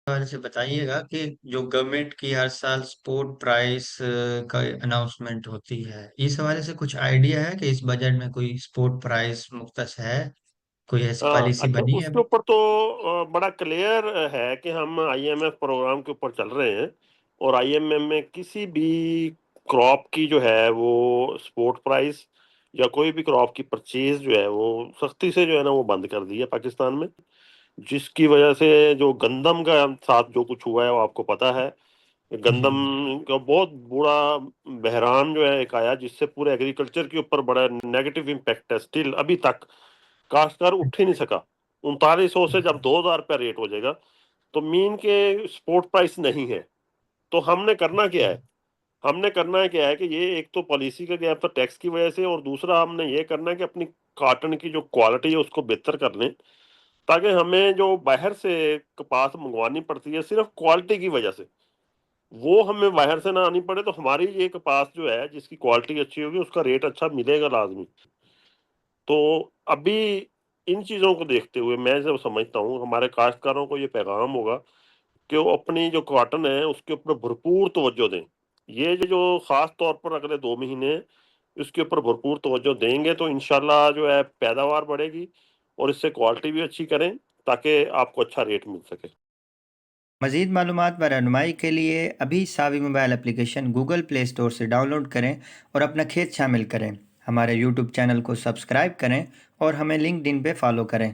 حوالے سے بتائیے گا کہ جو گورنمنٹ کی ہر سال سپورٹ پرائز کا اناؤنسمنٹ ہوتی ہے، اس حوالے سے کچھ آئیڈیا ہے کہ اس بجٹ میں کوئی سپورٹ پرائز مختص ہے؟ کوئی ایسی پالیسی اچھا، بنی ہے اس کے ابھی؟ اوپر تو بڑا کلیئر ہے کہ ہم آئی ایم ایف پروگرام کے اوپر چل رہے ہیں، اور آئی ایم ایف میں کسی بھی کراپ کی جو ہے وہ سپورٹ پرائز یا کوئی بھی کراپ کی پرچیز جو ہے وہ سختی سے جو ہے نا وہ بند کر دی ہے پاکستان میں، جس کی وجہ سے جو گندم کا ساتھ جو کچھ ہوا ہے وہ آپ کو پتا ہے۔ جی گندم کا بہت بڑا بحران جو ہے ایک آیا، جس سے پورے ایگریکلچر کے اوپر بڑا نیگیٹو امپیکٹ ہے، سٹل ابھی تک کاشتکار اٹھ ہی نہیں سکا۔ 3900 سے جب 2000 روپے ریٹ ہو جائے گا تو مین کے سپورٹ پرائس نہیں ہے۔ تو ہم نے کرنا کیا ہے؟ ہم نے کرنا ہے کیا ہے کہ یہ ایک تو پالیسی کا گیپ تھا ٹیکس کی وجہ سے، اور دوسرا ہم نے یہ کرنا ہے کہ اپنی کاٹن کی جو کوالٹی ہے اس کو بہتر کر لیں، تاکہ ہمیں جو باہر سے کپاس منگوانی پڑتی ہے صرف کوالٹی کی وجہ سے، وہ ہمیں باہر سے نہ آنی پڑے، تو ہماری یہ کپاس جو ہے جس کی کوالٹی اچھی ہوگی اس کا ریٹ اچھا ملے گا لازمی۔ تو ابھی ان چیزوں کو دیکھتے ہوئے میں جو سمجھتا ہوں ہمارے کاشتکاروں کو یہ پیغام ہوگا کہ وہ اپنی جو کاٹن ہے اس کے اوپر بھرپور توجہ دیں۔ یہ جو خاص طور پر اگلے 2 مہینے اس کے اوپر بھرپور توجہ دیں گے تو انشاءاللہ جو ہے پیداوار بڑھے گی، اور اس سے کوالٹی بھی اچھی کریں تاکہ آپ کو اچھا ریٹ مل سکے۔ مزید معلومات و رہنمائی کے لیے ابھی ساوی mobile application Google Play store سے ڈاؤن لوڈ کریں اور اپنا کھیت شامل کریں۔ ہمارے یوٹیوب چینل کو سبسکرائب کریں اور ہمیں لنکڈ ان پہ فالو کریں۔